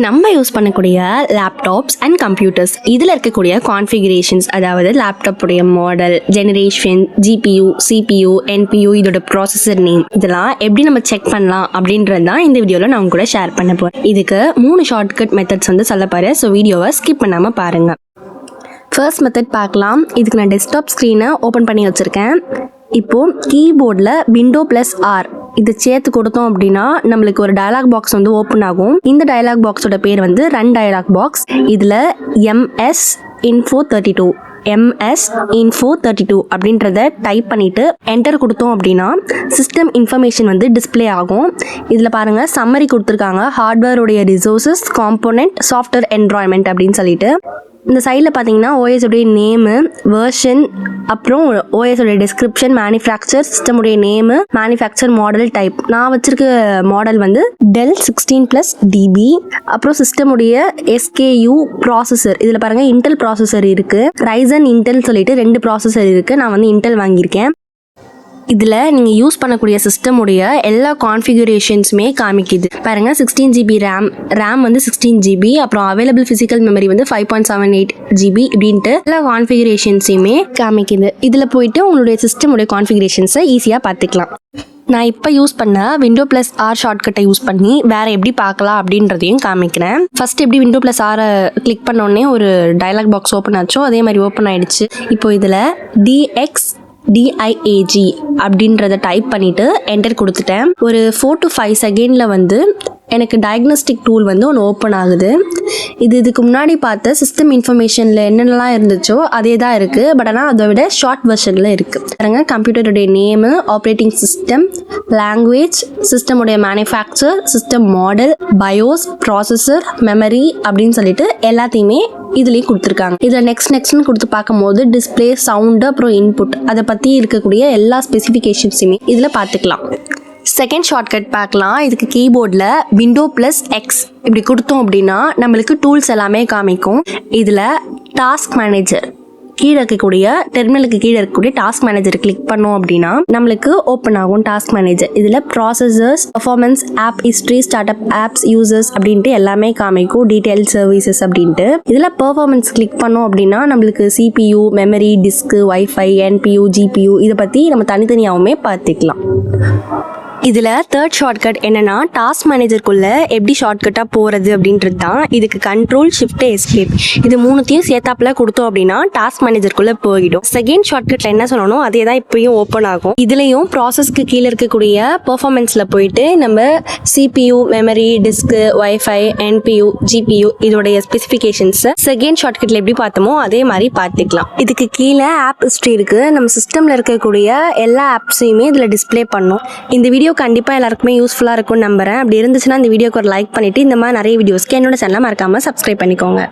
நம்ம யூஸ் பண்ணக்கூடிய laptops and computers இதில் இருக்கக்கூடிய கான்ஃபிகரேஷன்ஸ், அதாவது லேப்டாப்புடைய model, generation, GPU, CPU, NPU, இதோட ப்ராசஸர் நேம், இதெல்லாம் எப்படி நம்ம செக் பண்ணலாம் அப்படின்றது தான் இந்த வீடியோவில் நான் உங்க கூட ஷேர் பண்ண போகிறேன். இதுக்கு 3 ஷார்ட்கட் மெத்தட்ஸ் வந்து சொல்ல போகிறேன். ஸோ வீடியோவை ஸ்கிப் பண்ணாமல் பாருங்கள். ஃபர்ஸ்ட் மெத்தட் பார்க்கலாம். இதுக்கு நான் டெஸ்க்டாப் ஸ்க்ரீனை ஓப்பன் பண்ணி வச்சுருக்கேன். இப்போது கீபோர்டில் Window+R இதை சேர்த்து கொடுத்தோம் அப்படின்னா நம்மளுக்கு ஒரு டயலாக் பாக்ஸ் வந்து ஓப்பன் ஆகும். இந்த டயலாக் பாக்ஸோட பேர் வந்து ரன் டயலாக் பாக்ஸ். இதில் MS Info 32 அப்படின்றத டைப் பண்ணிட்டு என்டர் கொடுத்தோம் அப்படின்னா சிஸ்டம் இன்ஃபர்மேஷன் வந்து டிஸ்பிளே ஆகும். இதில் பாருங்க சம்மரி கொடுத்துருக்காங்க. ஹார்ட்வேருடைய ரிசோர்ஸஸ், காம்போனன்ட், சாஃப்ட்வேர் என்வரான்மெண்ட் அப்படின்னு சொல்லிட்டு. இந்த சைடில் பார்த்தீங்கன்னா OS உடைய நேமு, வெர்ஷன், அப்புறம் OS உடைய டிஸ்கிரிப்ஷன், மேனுஃபேக்சர், சிஸ்டமுடைய நேமு, மேனுஃபேக்சர், மாடல், டைப். நான் வச்சிருக்க மாடல் வந்து Dell 16+ DB. அப்புறம் சிஸ்டமுடைய SKU, ப்ராசஸர். இதில் பாருங்க இன்டெல் ப்ராசஸர் இருக்கு, Ryzen Intel சொல்லிட்டு 2 ப்ராசஸர் இருக்கு. நான் வந்து இன்டெல் வாங்கியிருக்கேன். இதில் நீங்கள் யூஸ் பண்ணக்கூடிய சிஸ்டமுடைய எல்லா கான்ஃபிகரேஷன்ஸுமே காமிக்குது. பாருங்கள் 16 GB ரேம் வந்து 16 GB, அப்புறம் அவைலபிள் ஃபிசிக்கல் மெமரி வந்து 5.78 GB இப்படின்ட்டு எல்லா கான்ஃபிகரேஷன்ஸையுமே காமிக்குது. இதில் போயிட்டு உங்களுடைய சிஸ்டமுடைய கான்ஃபிகரேஷன்ஸை ஈஸியாக பார்த்துக்கலாம். நான் இப்போ யூஸ் பண்ண Window+R ஷார்ட்கட்டை யூஸ் பண்ணி வேறு எப்படி பார்க்கலாம் அப்படின்றதையும் காமிக்கிறேன். ஃபர்ஸ்ட் எப்படி Window+R கிளிக் பண்ணோடனே ஒரு டயலாக் பாக்ஸ் ஓப்பன் ஆச்சோ அதே மாதிரி ஓப்பன் ஆயிடுச்சு. இப்போ இதில் DIAG அப்படின்றத டைப் பண்ணிவிட்டு என்டர் கொடுத்துட்டேன். ஒரு 4 to 5 செகண்டில் வந்து எனக்கு டயக்னோஸ்டிக் டூல் வந்து ஒன்று ஓப்பன் ஆகுது. இதுக்கு முன்னாடி பார்த்த சிஸ்டம் இன்ஃபர்மேஷனில் என்னென்னலாம் இருந்துச்சோ அதே தான் இருக்குது. பட் ஆனால் அதை விட ஷார்ட் வெர்ஷனில் இருக்குது. பாருங்க கம்ப்யூட்டருடைய நேமு, ஆப்ரேட்டிங் சிஸ்டம், லாங்குவேஜ், சிஸ்டமுடைய manufacture, system model, BIOS, processor, memory அப்படின்னு சொல்லிட்டு எல்லாத்தையுமே இதுலேயும் கொடுத்துருக்காங்க. இதில் நெக்ஸ்ட்னு கொடுத்து பார்க்கும்போது டிஸ்பிளே, சவுண்டு, அப்புறம் இன்புட், அதை பற்றி இருக்கக்கூடிய எல்லா ஸ்பெசிஃபிகேஷன்ஸுமே இதில் பார்த்துக்கலாம். செகண்ட் ஷார்ட்கட் பார்க்கலாம். இதுக்கு கீபோர்டில் Window+X இப்படி கொடுத்தோம் அப்படின்னா நம்மளுக்கு டூல்ஸ் எல்லாமே காமிக்கும். இதில் டாஸ்க் மேனேஜர் கீழே இருக்கக்கூடிய, டெர்மினலுக்கு கீழே இருக்கக்கூடிய டாஸ்க் மேனேஜர் கிளிக் பண்ணோம் அப்படின்னா நம்மளுக்கு ஓப்பன் ஆகும் டாஸ்க் மேனேஜர். இதில் processors, performance, app history, start up apps, users அப்படின்ட்டு எல்லாமே காமிக்கும். டீடைல் சர்வீசஸ் அப்படின்ட்டு. இதில் பர்ஃபார்மன்ஸ் கிளிக் பண்ணோம் அப்படின்னா நம்மளுக்கு CPU, memory, disc, wifi, NPU, GPU இதை பற்றி நம்ம தனித்தனியாகவுமே பார்த்துக்கலாம். இதில் தேர்ட் ஷார்ட்கட் என்னன்னா டாஸ்க் மேனேஜருக்குள்ளே எப்படி ஷார்ட்கட்டாக போகிறது அப்படின்றது தான். இதுக்கு கண்ட்ரோல், ஷிஃப்ட், எஸ்கேப் இது மூணுத்தையும் சேர்த்தாப்பில் கொடுத்தோம் அப்படின்னா டாஸ்க் மேனேஜருக்குள்ளே போயிடும். செகண்ட் ஷார்ட்கட்டில் என்ன சொல்லணும் அதே தான் இப்பயும் ஓப்பன் ஆகும். இதுலேயும் ப்ராசஸ்க்கு கீழே இருக்கக்கூடிய பெர்ஃபார்மன்ஸில் போயிட்டு நம்ம CPU, memory, disc, wifi, NPU, GPU இதோடைய ஸ்பெசிஃபிகேஷன்ஸை செகண்ட் ஷார்ட்கட்டில் எப்படி பார்த்தோமோ அதே மாதிரி பார்த்துக்கலாம். இதுக்கு கீழே ஆப் ஹிஸ்ட்ரி இருக்குது. நம்ம சிஸ்டமில் இருக்கக்கூடிய எல்லா ஆப்ஸையுமே இதில் டிஸ்பிளே பண்ணும். இந்த வீடியோ கண்டிப்பாக எல்லாருக்குமே யூஸ்ஃபுல்லாக இருக்கும்னு நம்புறேன். அப்படி இருந்துச்சுன்னா இந்த வீடியோக்கு ஒரு லைக் பண்ணிட்டு இந்த மாதிரி நிறைய வீடியோஸ்க்கு என்னோட சேனலை மறக்காம சப்ஸ்கிரைப் பண்ணிக்கோங்க.